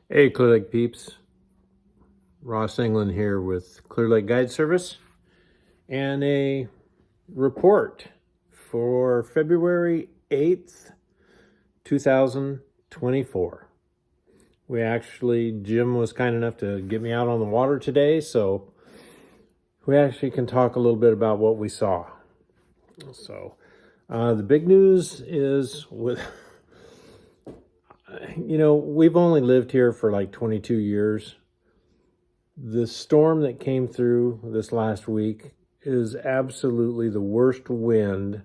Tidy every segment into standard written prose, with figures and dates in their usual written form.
Hey, Clear Lake peeps. Ross England here with Clear Lake Guide Service and a report for February 8th, 2024. Jim was kind enough to get me out on the water today, so we actually can talk a little bit about what we saw. So, the big news is we've only lived here for like 22 years. The storm that came through this last week is absolutely the worst wind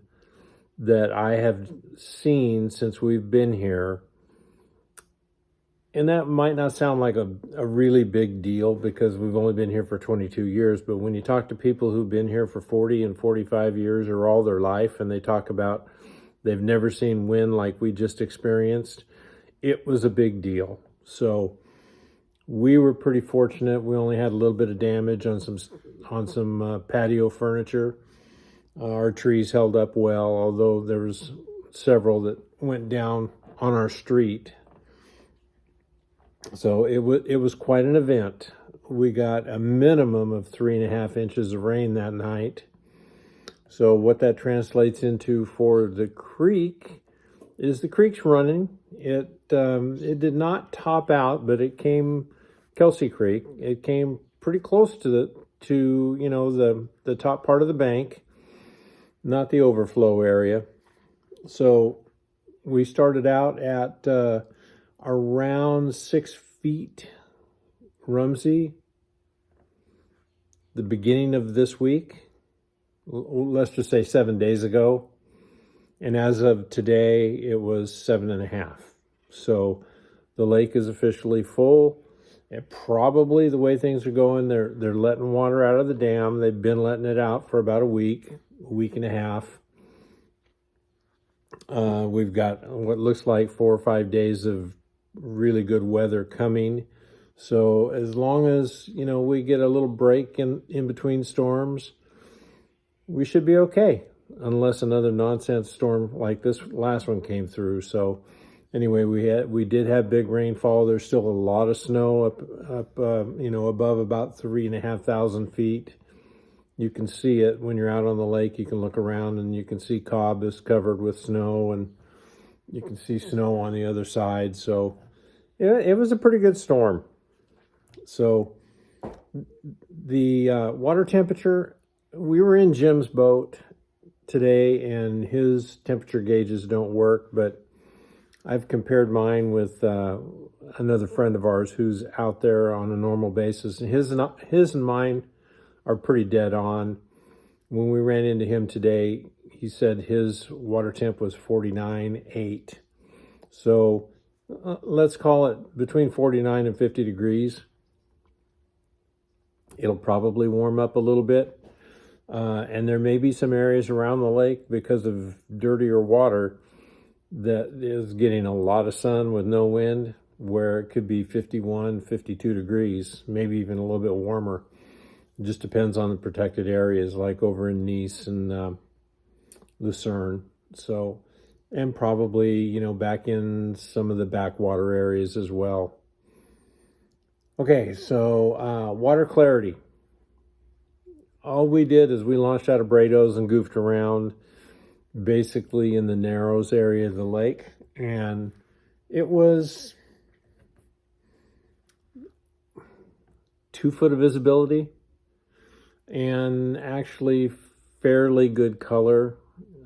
that I have seen since we've been here. And that might not sound like a really big deal because we've only been here for 22 years. But when you talk to people who've been here for 40 and 45 years or all their life, and they talk about they've never seen wind like we just experienced, it was a big deal. So we were pretty fortunate. We only had a little bit of damage on some patio furniture. Our trees held up well, although there was several that went down on our street. So it was quite an event. We got a minimum of 3.5 inches of rain that night. So what that translates into for the creek is the creek's running. It did not top out, but it came, Kelsey Creek, it came pretty close to the top part of the bank, not the overflow area. So we started out at around 6 feet Rumsey the beginning of this week, let's just say 7 days ago. And as of today, it was 7.5. So the lake is officially full. And probably the way things are going, they're letting water out of the dam. They've been letting it out for about a week and a half. We've got what looks like 4 or 5 days of really good weather coming. So as long as, we get a little break in between storms, we should be okay, unless another nonsense storm like this last one came through. So anyway, we did have big rainfall. There's still a lot of snow up above about 3,500 feet. You can see it when you're out on the lake. You can look around and you can see Cobb is covered with snow, and you can see snow on the other side. So yeah, it was a pretty good storm. So the water temperature, we were in Jim's boat today and his temperature gauges don't work, but I've compared mine with another friend of ours who's out there on a normal basis, and his and mine are pretty dead on. When we ran into him today, he said his water temp was 49.8. So let's call it between 49 and 50 degrees. It'll probably warm up a little bit. And there may be some areas around the lake because of dirtier water that is getting a lot of sun with no wind, where it could be 51, 52 degrees, maybe even a little bit warmer. It just depends on the protected areas, like over in Nice and Lucerne. So, and probably, back in some of the backwater areas as well. Okay, so water clarity. All we did is we launched out of Brados and goofed around basically in the Narrows area of the lake, and it was 2 foot of visibility and actually fairly good color.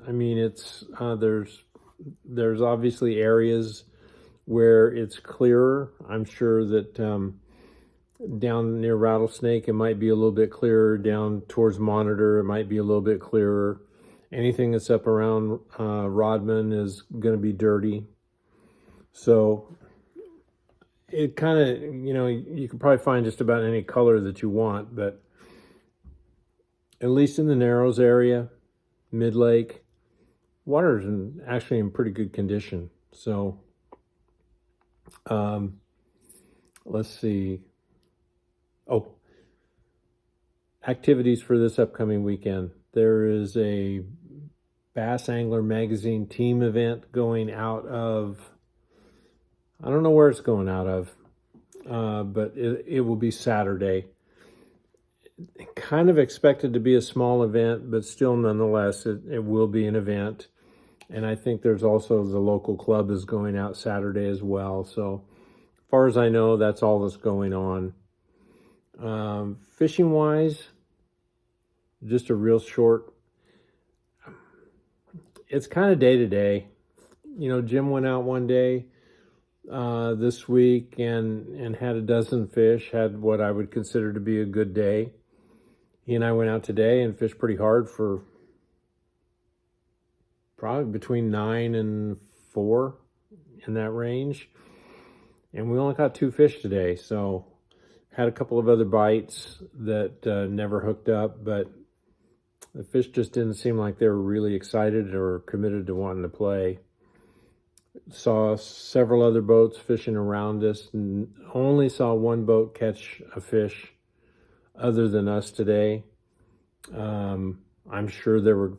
I mean, it's there's obviously areas where it's clearer. I'm sure that down near Rattlesnake, it might be a little bit clearer. Down towards Monitor, it might be a little bit clearer. Anything that's up around Rodman is going to be dirty. So it kind of, you can probably find just about any color that you want, but at least in the Narrows area, Mid-Lake, water is actually in pretty good condition. So let's see. Oh, activities for this upcoming weekend. There is a Bass Angler Magazine team event going out of, I don't know where it's going out of. but it will be Saturday. Kind of expected to be a small event, but still nonetheless, it will be an event. And I think there's also the local club is going out Saturday as well. So as far as I know, that's all that's going on. Fishing wise, just a real short, it's kind of day to day. You know, Jim went out one day this week and had a dozen fish, had what I would consider to be a good day. He and I went out today and fished pretty hard for probably between 9 and 4, in that range. And we only caught 2 fish today, so had a couple of other bites that never hooked up, but the fish just didn't seem like they were really excited or committed to wanting to play. Saw several other boats fishing around us and only saw one boat catch a fish other than us today. I'm sure there were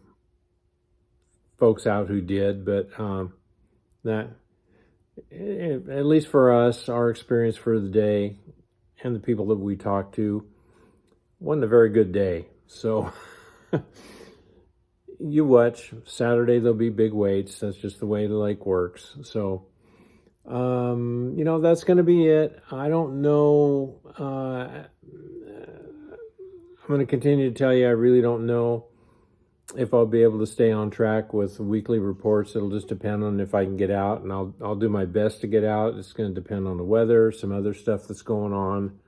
folks out who did, but that, at least for us, our experience for the day and the people that we talked to, wasn't a very good day. So you watch, Saturday there'll be big weights. That's just the way the lake works. So, you know, that's going to be it. I don't know. I'm going to continue to tell you, I really don't know if I'll be able to stay on track with weekly reports. It'll just depend on if I can get out, and I'll do my best to get out. It's going to depend on the weather, some other stuff that's going on.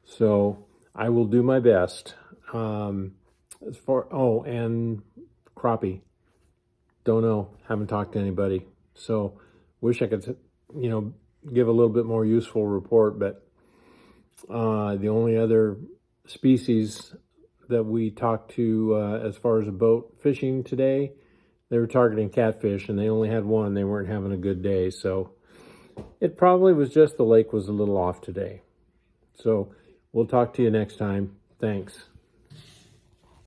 So I will do my best. As far, and crappie, don't know, haven't talked to anybody. So wish I could, you know, give a little bit more useful report, but the only other species that we talked to as far as a boat fishing today, they were targeting catfish, and they only had one. They weren't having a good day, so it probably was just the lake was a little off today. So we'll talk to you next time. Thanks.